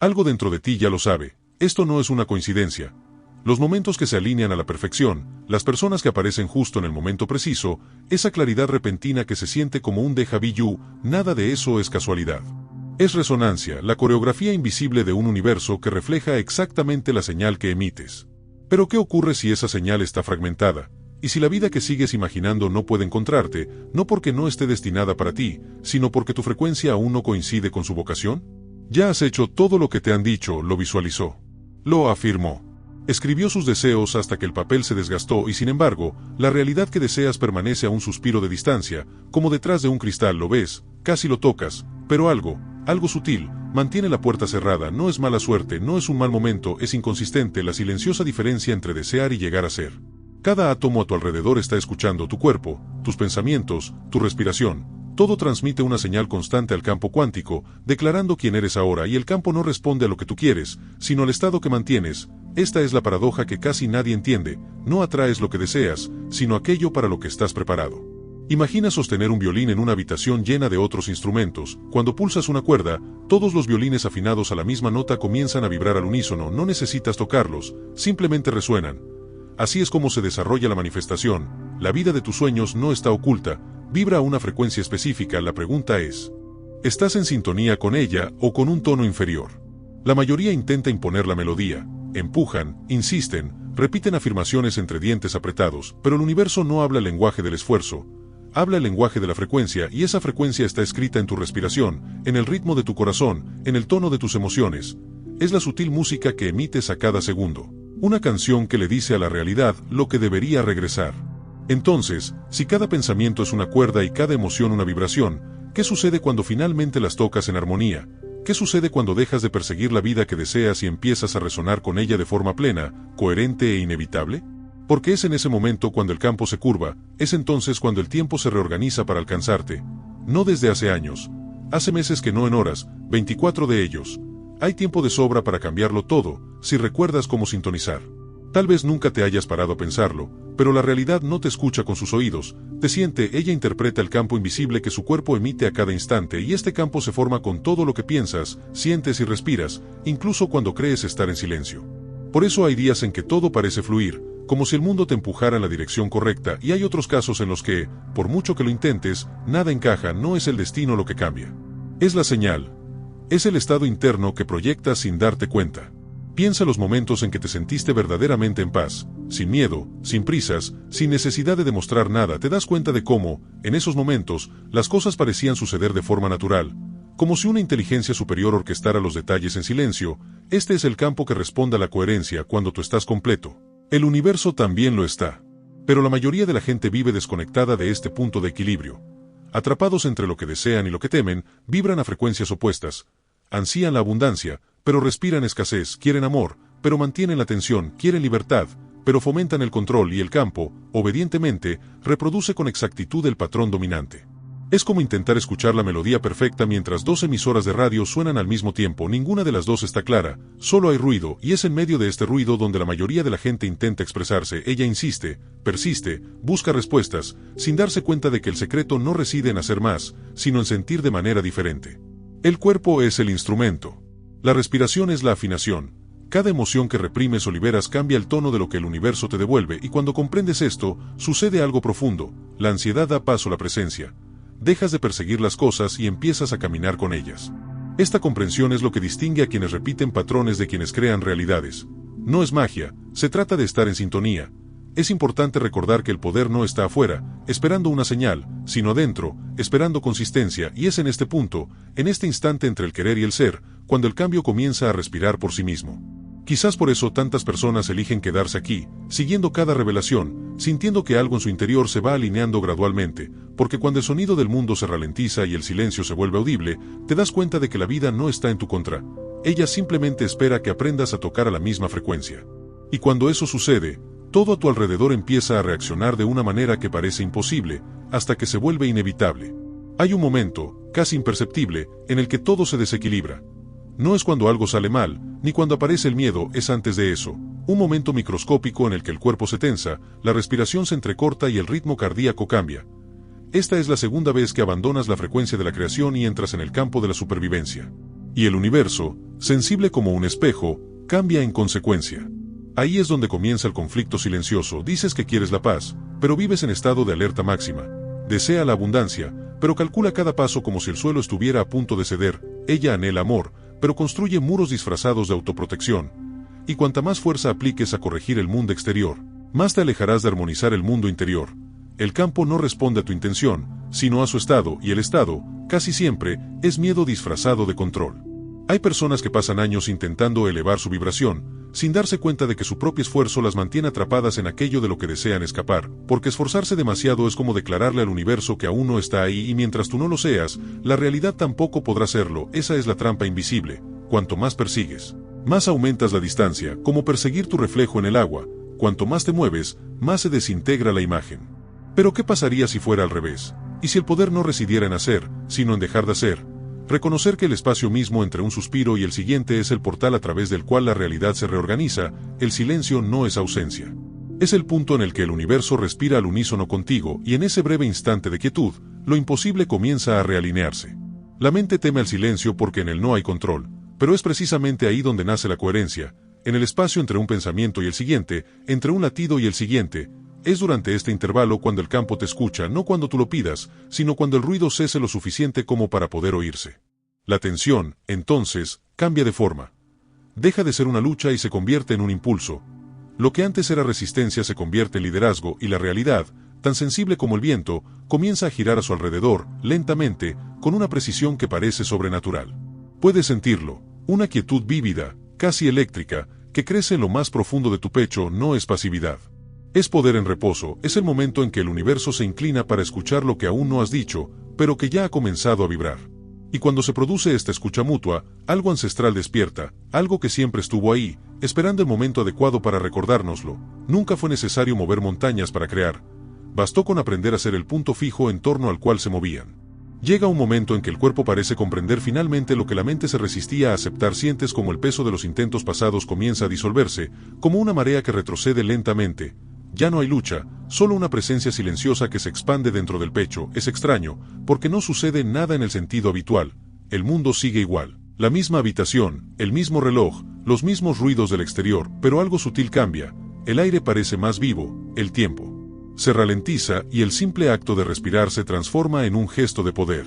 Algo dentro de ti ya lo sabe. Esto no es una coincidencia. Los momentos que se alinean a la perfección, las personas que aparecen justo en el momento preciso, esa claridad repentina que se siente como un déjà vu, nada de eso es casualidad. Es resonancia, la coreografía invisible de un universo que refleja exactamente la señal que emites. Pero ¿qué ocurre si esa señal está fragmentada? Y si la vida que sigues imaginando no puede encontrarte, no porque no esté destinada para ti, sino porque tu frecuencia aún no coincide con su vocación? Ya has hecho todo lo que te han dicho, lo visualizó. Lo afirmó. Escribió sus deseos hasta que el papel se desgastó y sin embargo, la realidad que deseas permanece a un suspiro de distancia, como detrás de un cristal lo ves, casi lo tocas, pero algo sutil, mantiene la puerta cerrada, no es mala suerte, no es un mal momento, es inconsistente la silenciosa diferencia entre desear y llegar a ser. Cada átomo a tu alrededor está escuchando tu cuerpo, tus pensamientos, tu respiración. Todo transmite una señal constante al campo cuántico, declarando quién eres ahora y el campo no responde a lo que tú quieres, sino al estado que mantienes. Esta es la paradoja que casi nadie entiende, no atraes lo que deseas, sino aquello para lo que estás preparado. Imagina sostener un violín en una habitación llena de otros instrumentos. Cuando pulsas una cuerda, todos los violines afinados a la misma nota comienzan a vibrar al unísono, no necesitas tocarlos, simplemente resuenan. Así es como se desarrolla la manifestación. La vida de tus sueños no está oculta, vibra a una frecuencia específica. La pregunta es, ¿estás en sintonía con ella o con un tono inferior? La mayoría intenta imponer la melodía, empujan, insisten, repiten afirmaciones entre dientes apretados, pero el universo no habla el lenguaje del esfuerzo, habla el lenguaje de la frecuencia y esa frecuencia está escrita en tu respiración, en el ritmo de tu corazón, en el tono de tus emociones. Es la sutil música que emites a cada segundo. Una canción que le dice a la realidad lo que debería regresar. Entonces, si cada pensamiento es una cuerda y cada emoción una vibración, ¿qué sucede cuando finalmente las tocas en armonía? ¿Qué sucede cuando dejas de perseguir la vida que deseas y empiezas a resonar con ella de forma plena, coherente e inevitable? Porque es en ese momento cuando el campo se curva, es entonces cuando el tiempo se reorganiza para alcanzarte. No desde hace años. Hace meses que no en horas, 24 de ellos. Hay tiempo de sobra para cambiarlo todo, si recuerdas cómo sintonizar. Tal vez nunca te hayas parado a pensarlo, pero la realidad no te escucha con sus oídos, te siente, ella interpreta el campo invisible que su cuerpo emite a cada instante y este campo se forma con todo lo que piensas, sientes y respiras, incluso cuando crees estar en silencio. Por eso hay días en que todo parece fluir, como si el mundo te empujara en la dirección correcta y hay otros casos en los que, por mucho que lo intentes, nada encaja, no es el destino lo que cambia. Es la señal. Es el estado interno que proyectas sin darte cuenta. Piensa los momentos en que te sentiste verdaderamente en paz, sin miedo, sin prisas, sin necesidad de demostrar nada. Te das cuenta de cómo, en esos momentos, las cosas parecían suceder de forma natural, como si una inteligencia superior orquestara los detalles en silencio. Este es el campo que responde a la coherencia cuando tú estás completo. El universo también lo está. Pero la mayoría de la gente vive desconectada de este punto de equilibrio. Atrapados entre lo que desean y lo que temen, vibran a frecuencias opuestas. Ansían la abundancia, pero respiran escasez, quieren amor, pero mantienen la tensión, quieren libertad, pero fomentan el control y el campo, obedientemente, reproduce con exactitud el patrón dominante. Es como intentar escuchar la melodía perfecta mientras dos emisoras de radio suenan al mismo tiempo, ninguna de las dos está clara, solo hay ruido, y es en medio de este ruido donde la mayoría de la gente intenta expresarse. Ella insiste, persiste, busca respuestas, sin darse cuenta de que el secreto no reside en hacer más, sino en sentir de manera diferente. El cuerpo es el instrumento. La respiración es la afinación. Cada emoción que reprimes o liberas cambia el tono de lo que el universo te devuelve y cuando comprendes esto, sucede algo profundo. La ansiedad da paso a la presencia. Dejas de perseguir las cosas y empiezas a caminar con ellas. Esta comprensión es lo que distingue a quienes repiten patrones de quienes crean realidades. No es magia, se trata de estar en sintonía. Es importante recordar que el poder no está afuera, esperando una señal, sino adentro, esperando consistencia, y es en este punto, en este instante entre el querer y el ser, cuando el cambio comienza a respirar por sí mismo. Quizás por eso tantas personas eligen quedarse aquí, siguiendo cada revelación, sintiendo que algo en su interior se va alineando gradualmente, porque cuando el sonido del mundo se ralentiza y el silencio se vuelve audible, te das cuenta de que la vida no está en tu contra. Ella simplemente espera que aprendas a tocar a la misma frecuencia. Y cuando eso sucede, todo a tu alrededor empieza a reaccionar de una manera que parece imposible, hasta que se vuelve inevitable. Hay un momento, casi imperceptible, en el que todo se desequilibra. No es cuando algo sale mal, ni cuando aparece el miedo, es antes de eso. Un momento microscópico en el que el cuerpo se tensa, la respiración se entrecorta y el ritmo cardíaco cambia. Esta es la segunda vez que abandonas la frecuencia de la creación y entras en el campo de la supervivencia. Y el universo, sensible como un espejo, cambia en consecuencia. Ahí es donde comienza el conflicto silencioso. Dices que quieres la paz, pero vives en estado de alerta máxima. Desea la abundancia, pero calcula cada paso como si el suelo estuviera a punto de ceder. Ella anhela amor, pero construye muros disfrazados de autoprotección. Y cuanta más fuerza apliques a corregir el mundo exterior, más te alejarás de armonizar el mundo interior. El campo no responde a tu intención, sino a su estado, y el estado, casi siempre, es miedo disfrazado de control. Hay personas que pasan años intentando elevar su vibración, sin darse cuenta de que su propio esfuerzo las mantiene atrapadas en aquello de lo que desean escapar, porque esforzarse demasiado es como declararle al universo que aún no está ahí, y mientras tú no lo seas, la realidad tampoco podrá serlo. Esa es la trampa invisible. Cuanto más persigues, más aumentas la distancia, como perseguir tu reflejo en el agua. Cuanto más te mueves, más se desintegra la imagen. Pero ¿qué pasaría si fuera al revés? ¿Y si el poder no residiera en hacer, sino en dejar de hacer? Reconocer que el espacio mismo entre un suspiro y el siguiente es el portal a través del cual la realidad se reorganiza. El silencio no es ausencia. Es el punto en el que el universo respira al unísono contigo, y en ese breve instante de quietud, lo imposible comienza a realinearse. La mente teme al silencio porque en él no hay control, pero es precisamente ahí donde nace la coherencia, en el espacio entre un pensamiento y el siguiente, entre un latido y el siguiente. Es durante este intervalo cuando el campo te escucha, no cuando tú lo pidas, sino cuando el ruido cese lo suficiente como para poder oírse. La tensión, entonces, cambia de forma. Deja de ser una lucha y se convierte en un impulso. Lo que antes era resistencia se convierte en liderazgo, y la realidad, tan sensible como el viento, comienza a girar a su alrededor, lentamente, con una precisión que parece sobrenatural. Puedes sentirlo, una quietud vívida, casi eléctrica, que crece en lo más profundo de tu pecho. No es pasividad. Es poder en reposo, es el momento en que el universo se inclina para escuchar lo que aún no has dicho, pero que ya ha comenzado a vibrar. Y cuando se produce esta escucha mutua, algo ancestral despierta, algo que siempre estuvo ahí, esperando el momento adecuado para recordárnoslo. Nunca fue necesario mover montañas para crear. Bastó con aprender a ser el punto fijo en torno al cual se movían. Llega un momento en que el cuerpo parece comprender finalmente lo que la mente se resistía a aceptar. Sientes como el peso de los intentos pasados comienza a disolverse, como una marea que retrocede lentamente. Ya no hay lucha, solo una presencia silenciosa que se expande dentro del pecho. Es extraño, porque no sucede nada en el sentido habitual. El mundo sigue igual. La misma habitación, el mismo reloj, los mismos ruidos del exterior, pero algo sutil cambia. El aire parece más vivo, el tiempo se ralentiza y el simple acto de respirar se transforma en un gesto de poder.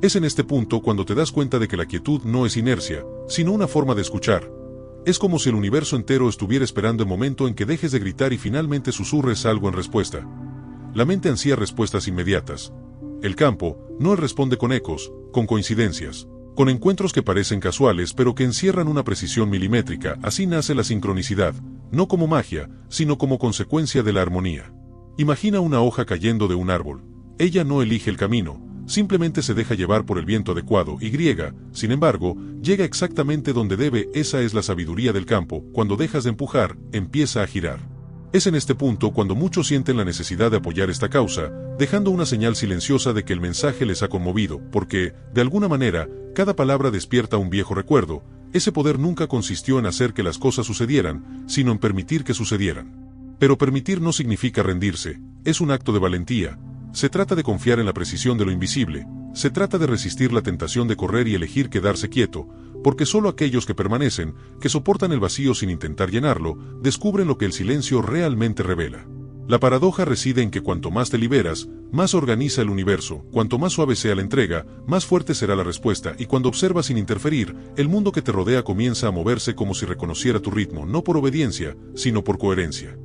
Es en este punto cuando te das cuenta de que la quietud no es inercia, sino una forma de escuchar. Es como si el universo entero estuviera esperando el momento en que dejes de gritar y finalmente susurres algo en respuesta. La mente ansía respuestas inmediatas. El campo, no él responde con ecos, con coincidencias, con encuentros que parecen casuales pero que encierran una precisión milimétrica. Así nace la sincronicidad, no como magia, sino como consecuencia de la armonía. Imagina una hoja cayendo de un árbol. Ella no elige el camino, simplemente se deja llevar por el viento adecuado y sin embargo, llega exactamente donde debe. Esa es la sabiduría del campo. Cuando dejas de empujar, empieza a girar. Es en este punto cuando muchos sienten la necesidad de apoyar esta causa, dejando una señal silenciosa de que el mensaje les ha conmovido, porque, de alguna manera, cada palabra despierta un viejo recuerdo. Ese poder nunca consistió en hacer que las cosas sucedieran, sino en permitir que sucedieran. Pero permitir no significa rendirse, es un acto de valentía. Se trata de confiar en la precisión de lo invisible, se trata de resistir la tentación de correr y elegir quedarse quieto, porque solo aquellos que permanecen, que soportan el vacío sin intentar llenarlo, descubren lo que el silencio realmente revela. La paradoja reside en que cuanto más te liberas, más organiza el universo. Cuanto más suave sea la entrega, más fuerte será la respuesta, y cuando observas sin interferir, el mundo que te rodea comienza a moverse como si reconociera tu ritmo, no por obediencia, sino por coherencia.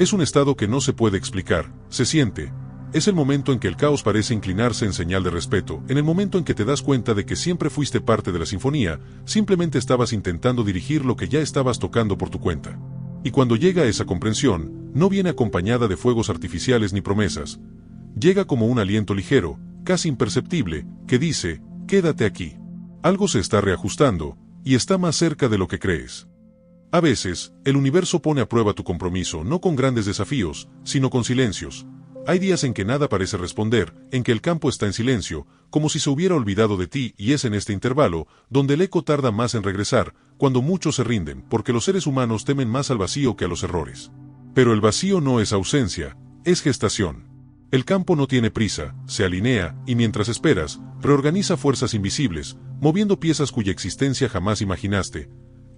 Es un estado que no se puede explicar, se siente. Es el momento en que el caos parece inclinarse en señal de respeto, en el momento en que te das cuenta de que siempre fuiste parte de la sinfonía, simplemente estabas intentando dirigir lo que ya estabas tocando por tu cuenta. Y cuando llega esa comprensión, no viene acompañada de fuegos artificiales ni promesas. Llega como un aliento ligero, casi imperceptible, que dice, quédate aquí. Algo se está reajustando, y está más cerca de lo que crees. A veces, el universo pone a prueba tu compromiso no con grandes desafíos, sino con silencios. Hay días en que nada parece responder, en que el campo está en silencio, como si se hubiera olvidado de ti, y es en este intervalo donde el eco tarda más en regresar, cuando muchos se rinden, porque los seres humanos temen más al vacío que a los errores. Pero el vacío no es ausencia, es gestación. El campo no tiene prisa, se alinea, y mientras esperas, reorganiza fuerzas invisibles, moviendo piezas cuya existencia jamás imaginaste.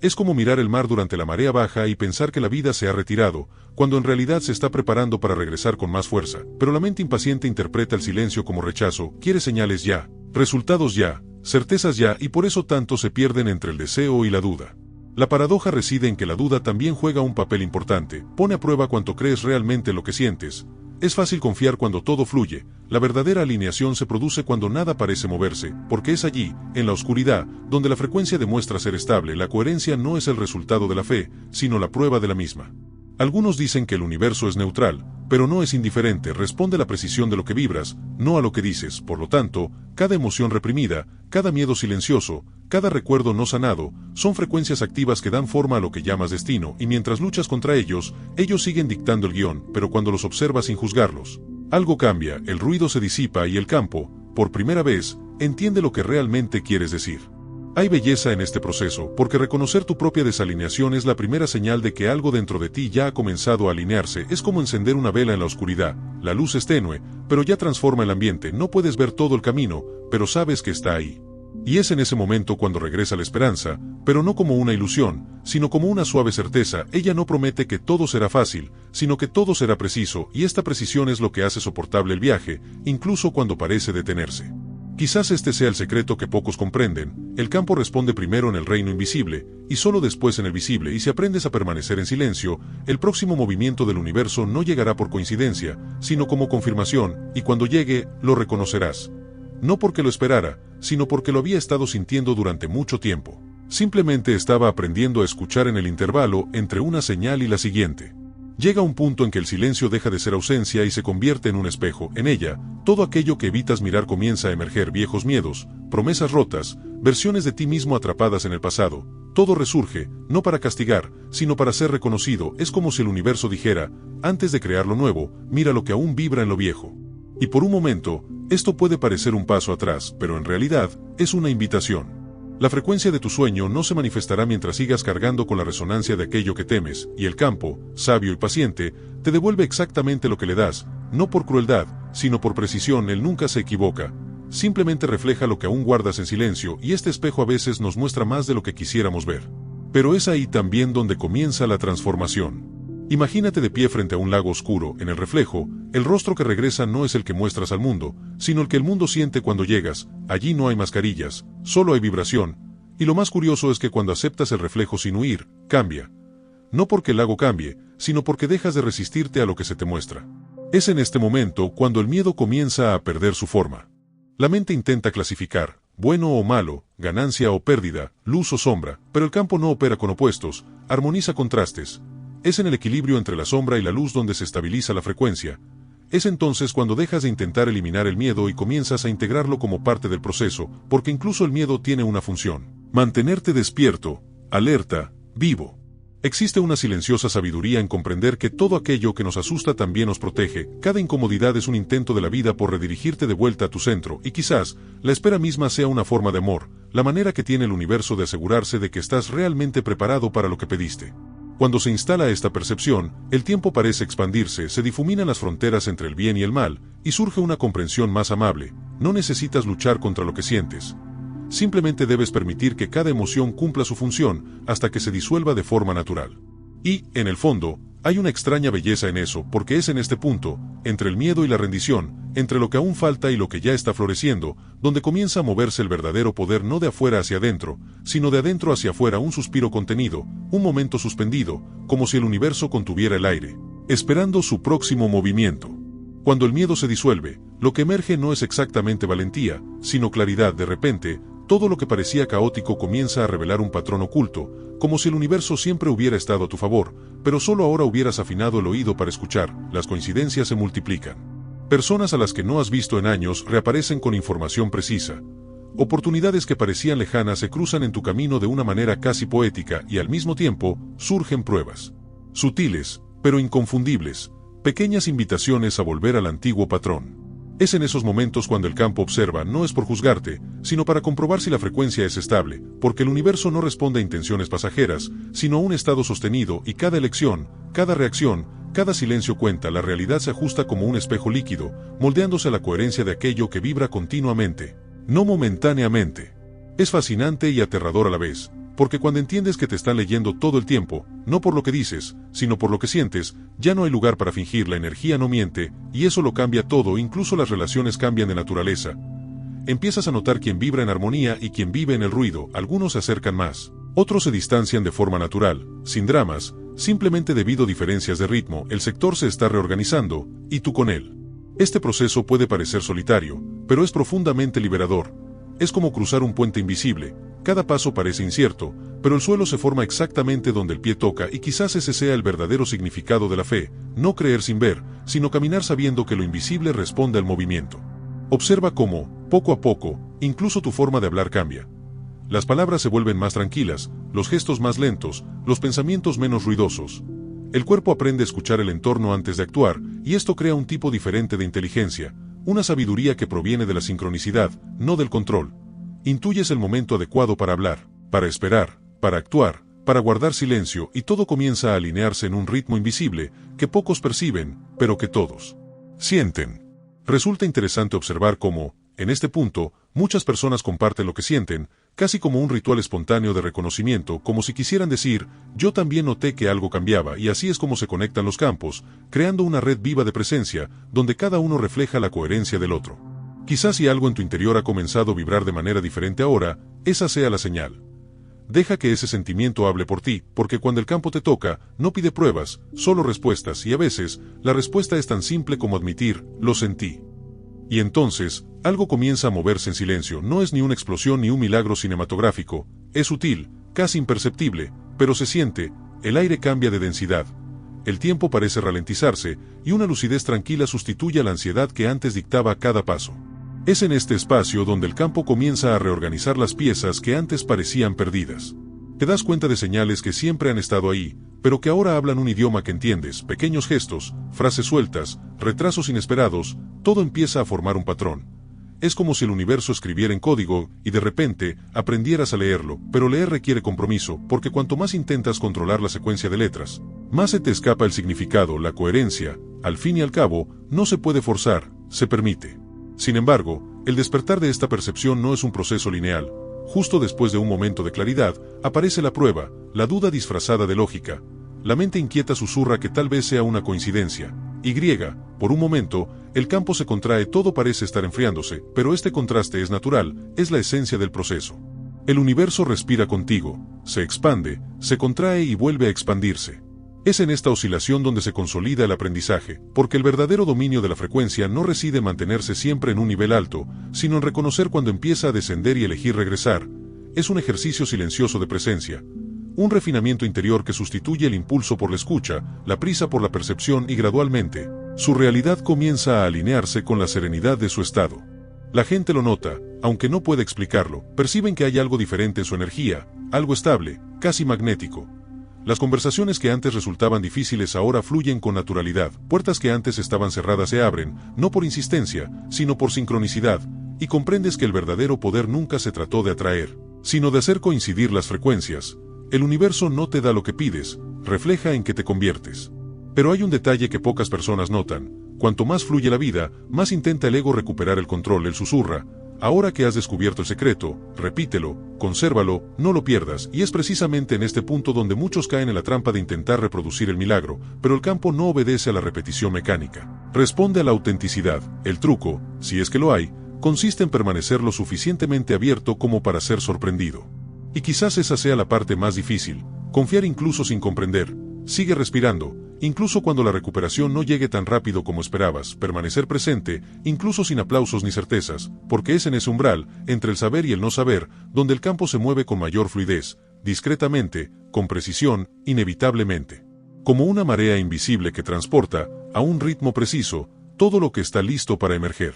Es como mirar el mar durante la marea baja y pensar que la vida se ha retirado, cuando en realidad se está preparando para regresar con más fuerza. Pero la mente impaciente interpreta el silencio como rechazo, quiere señales ya, resultados ya, certezas ya, y por eso tanto se pierden entre el deseo y la duda. La paradoja reside en que la duda también juega un papel importante, pone a prueba cuánto crees realmente lo que sientes. Es fácil confiar cuando todo fluye, la verdadera alineación se produce cuando nada parece moverse, porque es allí, en la oscuridad, donde la frecuencia demuestra ser estable. La coherencia no es el resultado de la fe, sino la prueba de la misma. Algunos dicen que el universo es neutral, pero no es indiferente, responde a la precisión de lo que vibras, no a lo que dices. Por lo tanto, cada emoción reprimida, cada miedo silencioso, cada recuerdo no sanado, son frecuencias activas que dan forma a lo que llamas destino, y mientras luchas contra ellos, ellos siguen dictando el guión, pero cuando los observas sin juzgarlos, algo cambia, el ruido se disipa y el campo, por primera vez, entiende lo que realmente quieres decir. Hay belleza en este proceso, porque reconocer tu propia desalineación es la primera señal de que algo dentro de ti ya ha comenzado a alinearse. Es como encender una vela en la oscuridad, la luz es tenue, pero ya transforma el ambiente, no puedes ver todo el camino, pero sabes que está ahí. Y es en ese momento cuando regresa la esperanza, pero no como una ilusión, sino como una suave certeza. Ella no promete que todo será fácil, sino que todo será preciso, y esta precisión es lo que hace soportable el viaje, incluso cuando parece detenerse. Quizás este sea el secreto que pocos comprenden. El campo responde primero en el reino invisible, y solo después en el visible, y si aprendes a permanecer en silencio, el próximo movimiento del universo no llegará por coincidencia, sino como confirmación, y cuando llegue, lo reconocerás. No porque lo esperara, sino porque lo había estado sintiendo durante mucho tiempo. Simplemente estaba aprendiendo a escuchar en el intervalo entre una señal y la siguiente. Llega un punto en que el silencio deja de ser ausencia y se convierte en un espejo. En ella, todo aquello que evitas mirar comienza a emerger: viejos miedos, promesas rotas, versiones de ti mismo atrapadas en el pasado. Todo resurge, no para castigar, sino para ser reconocido. Es como si el universo dijera, antes de crear lo nuevo, mira lo que aún vibra en lo viejo. Y por un momento, esto puede parecer un paso atrás, pero en realidad, es una invitación. La frecuencia de tu sueño no se manifestará mientras sigas cargando con la resonancia de aquello que temes, y el campo, sabio y paciente, te devuelve exactamente lo que le das, no por crueldad, sino por precisión. Él nunca se equivoca, simplemente refleja lo que aún guardas en silencio, y este espejo a veces nos muestra más de lo que quisiéramos ver. Pero es ahí también donde comienza la transformación. Imagínate de pie frente a un lago oscuro. En el reflejo, el rostro que regresa no es el que muestras al mundo, sino el que el mundo siente cuando llegas. Allí no hay mascarillas, solo hay vibración, y lo más curioso es que cuando aceptas el reflejo sin huir, cambia. No porque el lago cambie, sino porque dejas de resistirte a lo que se te muestra. Es en este momento cuando el miedo comienza a perder su forma. La mente intenta clasificar, bueno o malo, ganancia o pérdida, luz o sombra, pero el campo no opera con opuestos, armoniza contrastes. Es en el equilibrio entre la sombra y la luz donde se estabiliza la frecuencia. Es entonces cuando dejas de intentar eliminar el miedo y comienzas a integrarlo como parte del proceso, porque incluso el miedo tiene una función: mantenerte despierto, alerta, vivo. Existe una silenciosa sabiduría en comprender que todo aquello que nos asusta también nos protege. Cada incomodidad es un intento de la vida por redirigirte de vuelta a tu centro, y quizás, la espera misma sea una forma de amor, la manera que tiene el universo de asegurarse de que estás realmente preparado para lo que pediste. Cuando se instala esta percepción, el tiempo parece expandirse, se difuminan las fronteras entre el bien y el mal, y surge una comprensión más amable. No necesitas luchar contra lo que sientes. Simplemente debes permitir que cada emoción cumpla su función, hasta que se disuelva de forma natural. Y, en el fondo, hay una extraña belleza en eso, porque es en este punto, entre el miedo y la rendición, entre lo que aún falta y lo que ya está floreciendo, donde comienza a moverse el verdadero poder, no de afuera hacia adentro, sino de adentro hacia afuera. Un suspiro contenido, un momento suspendido, como si el universo contuviera el aire, esperando su próximo movimiento. Cuando el miedo se disuelve, lo que emerge no es exactamente valentía, sino claridad. De repente, todo lo que parecía caótico comienza a revelar un patrón oculto, como si el universo siempre hubiera estado a tu favor, pero solo ahora hubieras afinado el oído para escuchar. Las coincidencias se multiplican. Personas a las que no has visto en años reaparecen con información precisa. Oportunidades que parecían lejanas se cruzan en tu camino de una manera casi poética, y al mismo tiempo, surgen pruebas. Sutiles, pero inconfundibles, pequeñas invitaciones a volver al antiguo patrón. Es en esos momentos cuando el campo observa, no es por juzgarte, sino para comprobar si la frecuencia es estable, porque el universo no responde a intenciones pasajeras, sino a un estado sostenido, y cada elección, cada reacción, Cada silencio cuenta, la realidad se ajusta como un espejo líquido, moldeándose a la coherencia de aquello que vibra continuamente, no momentáneamente. Es fascinante y aterrador a la vez, porque cuando entiendes que te están leyendo todo el tiempo, no por lo que dices, sino por lo que sientes, ya no hay lugar para fingir, la energía no miente, y eso lo cambia todo, incluso las relaciones cambian de naturaleza. Empiezas a notar quién vibra en armonía y quién vive en el ruido, algunos se acercan más, otros se distancian de forma natural, sin dramas, simplemente debido a diferencias de ritmo, el sector se está reorganizando, y tú con él. Este proceso puede parecer solitario, pero es profundamente liberador. Es como cruzar un puente invisible, cada paso parece incierto, pero el suelo se forma exactamente donde el pie toca y quizás ese sea el verdadero significado de la fe, no creer sin ver, sino caminar sabiendo que lo invisible responde al movimiento. Observa cómo, poco a poco, incluso tu forma de hablar cambia. Las palabras se vuelven más tranquilas, los gestos más lentos, los pensamientos menos ruidosos. El cuerpo aprende a escuchar el entorno antes de actuar, y esto crea un tipo diferente de inteligencia, una sabiduría que proviene de la sincronicidad, no del control. Intuyes el momento adecuado para hablar, para esperar, para actuar, para guardar silencio, y todo comienza a alinearse en un ritmo invisible que pocos perciben, pero que todos sienten. Resulta interesante observar cómo, en este punto, muchas personas comparten lo que sienten, casi como un ritual espontáneo de reconocimiento, como si quisieran decir, yo también noté que algo cambiaba, y así es como se conectan los campos, creando una red viva de presencia, donde cada uno refleja la coherencia del otro. Quizás si algo en tu interior ha comenzado a vibrar de manera diferente ahora, esa sea la señal. Deja que ese sentimiento hable por ti, porque cuando el campo te toca, no pide pruebas, solo respuestas, y a veces, la respuesta es tan simple como admitir, lo sentí. Y entonces, algo comienza a moverse en silencio, no es ni una explosión ni un milagro cinematográfico, es sutil, casi imperceptible, pero se siente, el aire cambia de densidad, el tiempo parece ralentizarse, y una lucidez tranquila sustituye a la ansiedad que antes dictaba cada paso. Es en este espacio donde el campo comienza a reorganizar las piezas que antes parecían perdidas. Te das cuenta de señales que siempre han estado ahí, pero que ahora hablan un idioma que entiendes, pequeños gestos, frases sueltas, retrasos inesperados, todo empieza a formar un patrón. Es como si el universo escribiera en código y de repente aprendieras a leerlo, pero leer requiere compromiso, porque cuanto más intentas controlar la secuencia de letras, más se te escapa el significado, la coherencia, al fin y al cabo, no se puede forzar, se permite. Sin embargo, el despertar de esta percepción no es un proceso lineal. Justo después de un momento de claridad, aparece la prueba, la duda disfrazada de lógica. La mente inquieta susurra que tal vez sea una coincidencia. Y, por un momento, el campo se contrae, todo parece estar enfriándose, pero este contraste es natural, es la esencia del proceso. El universo respira contigo, se expande, se contrae y vuelve a expandirse. Es en esta oscilación donde se consolida el aprendizaje, porque el verdadero dominio de la frecuencia no reside en mantenerse siempre en un nivel alto, sino en reconocer cuando empieza a descender y elegir regresar. Es un ejercicio silencioso de presencia, un refinamiento interior que sustituye el impulso por la escucha, la prisa por la percepción y gradualmente, su realidad comienza a alinearse con la serenidad de su estado. La gente lo nota, aunque no puede explicarlo, perciben que hay algo diferente en su energía, algo estable, casi magnético. Las conversaciones que antes resultaban difíciles ahora fluyen con naturalidad, puertas que antes estaban cerradas se abren, no por insistencia, sino por sincronicidad, y comprendes que el verdadero poder nunca se trató de atraer, sino de hacer coincidir las frecuencias. El universo no te da lo que pides, refleja en qué te conviertes. Pero hay un detalle que pocas personas notan, cuanto más fluye la vida, más intenta el ego recuperar el control, él susurra. Ahora que has descubierto el secreto, repítelo, consérvalo, no lo pierdas, y es precisamente en este punto donde muchos caen en la trampa de intentar reproducir el milagro, pero el campo no obedece a la repetición mecánica. Responde a la autenticidad. El truco, si es que lo hay, consiste en permanecer lo suficientemente abierto como para ser sorprendido. Y quizás esa sea la parte más difícil, confiar incluso sin comprender. Sigue respirando, incluso cuando la recuperación no llegue tan rápido como esperabas, permanecer presente, incluso sin aplausos ni certezas, porque es en ese umbral, entre el saber y el no saber, donde el campo se mueve con mayor fluidez, discretamente, con precisión, inevitablemente. Como una marea invisible que transporta, a un ritmo preciso, todo lo que está listo para emerger.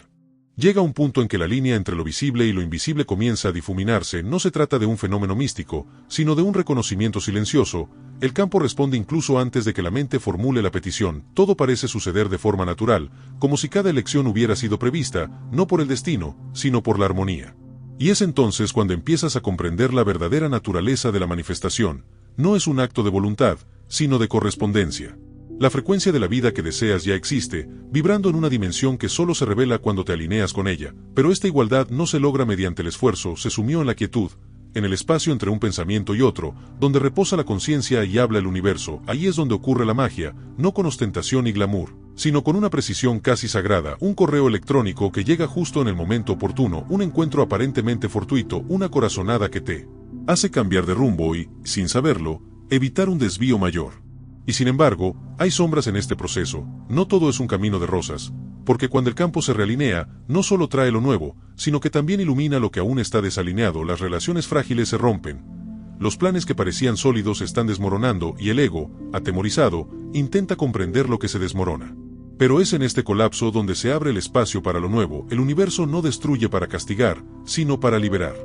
Llega un punto en que la línea entre lo visible y lo invisible comienza a difuminarse, no se trata de un fenómeno místico, sino de un reconocimiento silencioso. El campo responde incluso antes de que la mente formule la petición, todo parece suceder de forma natural, como si cada elección hubiera sido prevista, no por el destino, sino por la armonía. Y es entonces cuando empiezas a comprender la verdadera naturaleza de la manifestación, no es un acto de voluntad, sino de correspondencia. La frecuencia de la vida que deseas ya existe, vibrando en una dimensión que solo se revela cuando te alineas con ella, pero esta igualdad no se logra mediante el esfuerzo, se sumió en la quietud, en el espacio entre un pensamiento y otro, donde reposa la conciencia y habla el universo. Ahí es donde ocurre la magia, no con ostentación y glamour, sino con una precisión casi sagrada, un correo electrónico que llega justo en el momento oportuno, un encuentro aparentemente fortuito, una corazonada que te hace cambiar de rumbo y, sin saberlo, evitar un desvío mayor. Y sin embargo, hay sombras en este proceso, no todo es un camino de rosas, porque cuando el campo se realinea, no solo trae lo nuevo, sino que también ilumina lo que aún está desalineado, las relaciones frágiles se rompen, los planes que parecían sólidos están desmoronando y el ego, atemorizado, intenta comprender lo que se desmorona. Pero es en este colapso donde se abre el espacio para lo nuevo, el universo no destruye para castigar, sino para liberar.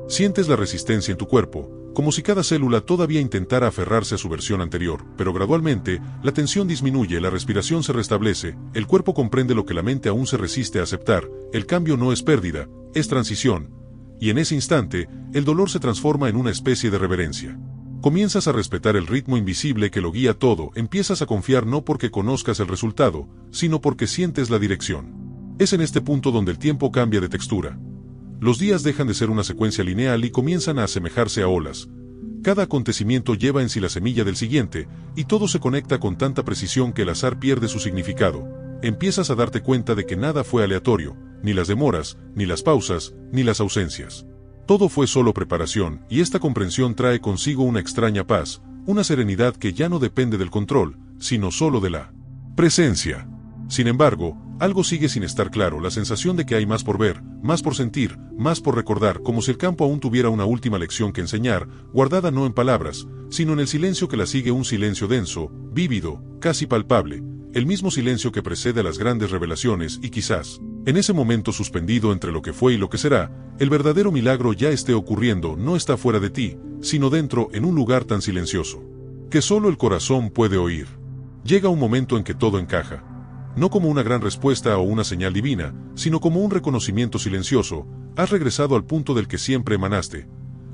Sientes la resistencia en tu cuerpo, como si cada célula todavía intentara aferrarse a su versión anterior, pero gradualmente, la tensión disminuye, la respiración se restablece, el cuerpo comprende lo que la mente aún se resiste a aceptar, el cambio no es pérdida, es transición, y en ese instante, el dolor se transforma en una especie de reverencia. Comienzas a respetar el ritmo invisible que lo guía todo, empiezas a confiar no porque conozcas el resultado, sino porque sientes la dirección. Es en este punto donde el tiempo cambia de textura. Los días dejan de ser una secuencia lineal y comienzan a asemejarse a olas. Cada acontecimiento lleva en sí la semilla del siguiente, y todo se conecta con tanta precisión que el azar pierde su significado. Empiezas a darte cuenta de que nada fue aleatorio, ni las demoras, ni las pausas, ni las ausencias. Todo fue solo preparación, y esta comprensión trae consigo una extraña paz, una serenidad que ya no depende del control, sino solo de la presencia. Sin embargo, algo sigue sin estar claro, la sensación de que hay más por ver, más por sentir, más por recordar, como si el campo aún tuviera una última lección que enseñar, guardada no en palabras, sino en el silencio que la sigue, un silencio denso, vívido, casi palpable, el mismo silencio que precede a las grandes revelaciones y quizás, en ese momento suspendido entre lo que fue y lo que será, el verdadero milagro ya esté ocurriendo, no está fuera de ti, sino dentro, en un lugar tan silencioso, que solo el corazón puede oír. Llega un momento en que todo encaja. No como una gran respuesta o una señal divina, sino como un reconocimiento silencioso, has regresado al punto del que siempre emanaste.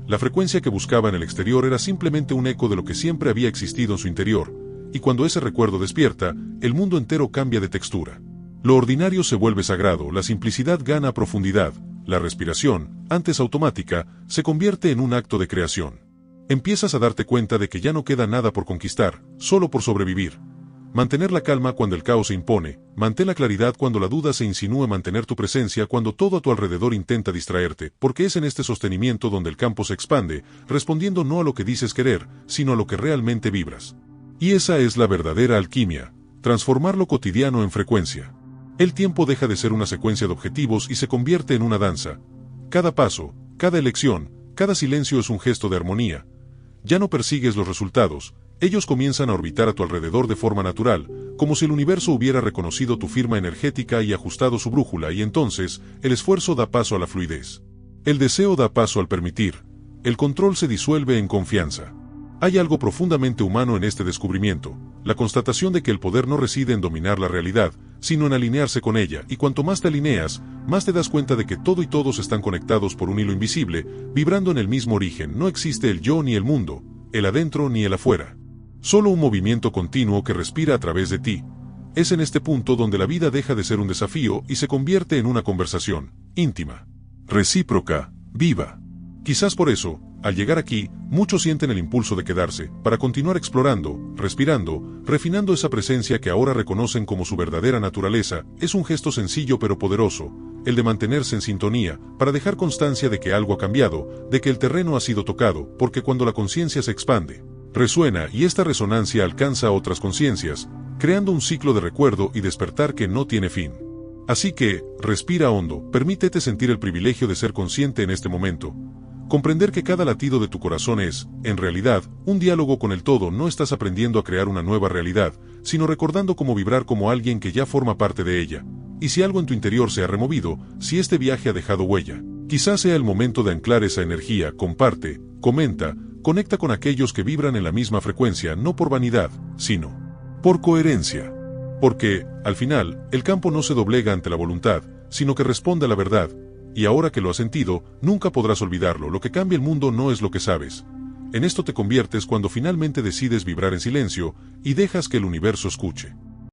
La frecuencia que buscaba en el exterior era simplemente un eco de lo que siempre había existido en su interior, y cuando ese recuerdo despierta, el mundo entero cambia de textura. Lo ordinario se vuelve sagrado, la simplicidad gana profundidad, la respiración, antes automática, se convierte en un acto de creación. Empiezas a darte cuenta de que ya no queda nada por conquistar, solo por sobrevivir. Mantener la calma cuando el caos se impone, mantén la claridad cuando la duda se insinúe, mantener tu presencia cuando todo a tu alrededor intenta distraerte, porque es en este sostenimiento donde el campo se expande, respondiendo no a lo que dices querer, sino a lo que realmente vibras. Y esa es la verdadera alquimia, transformar lo cotidiano en frecuencia. El tiempo deja de ser una secuencia de objetivos y se convierte en una danza. Cada paso, cada elección, cada silencio es un gesto de armonía. Ya no persigues los resultados, ellos comienzan a orbitar a tu alrededor de forma natural, como si el universo hubiera reconocido tu firma energética y ajustado su brújula, y entonces, el esfuerzo da paso a la fluidez. El deseo da paso al permitir. El control se disuelve en confianza. Hay algo profundamente humano en este descubrimiento, la constatación de que el poder no reside en dominar la realidad, sino en alinearse con ella, y cuanto más te alineas, más te das cuenta de que todo y todos están conectados por un hilo invisible, vibrando en el mismo origen. No existe el yo ni el mundo, el adentro ni el afuera. Solo un movimiento continuo que respira a través de ti. Es en este punto donde la vida deja de ser un desafío y se convierte en una conversación, íntima, recíproca, viva. Quizás por eso, al llegar aquí, muchos sienten el impulso de quedarse, para continuar explorando, respirando, refinando esa presencia que ahora reconocen como su verdadera naturaleza. Es un gesto sencillo pero poderoso, el de mantenerse en sintonía, para dejar constancia de que algo ha cambiado, de que el terreno ha sido tocado, porque cuando la conciencia se expande, resuena, y esta resonancia alcanza a otras conciencias, creando un ciclo de recuerdo y despertar que no tiene fin. Así que, respira hondo, permítete sentir el privilegio de ser consciente en este momento. Comprender que cada latido de tu corazón es, en realidad, un diálogo con el todo. No estás aprendiendo a crear una nueva realidad, sino recordando cómo vibrar como alguien que ya forma parte de ella. Y si algo en tu interior se ha removido, si este viaje ha dejado huella, quizás sea el momento de anclar esa energía. Comparte, comenta, conecta con aquellos que vibran en la misma frecuencia, no por vanidad, sino por coherencia. Porque, al final, el campo no se doblega ante la voluntad, sino que responde a la verdad. Y ahora que lo has sentido, nunca podrás olvidarlo. Lo que cambia el mundo no es lo que sabes, En esto te conviertes cuando finalmente decides vibrar en silencio y dejas que el universo escuche.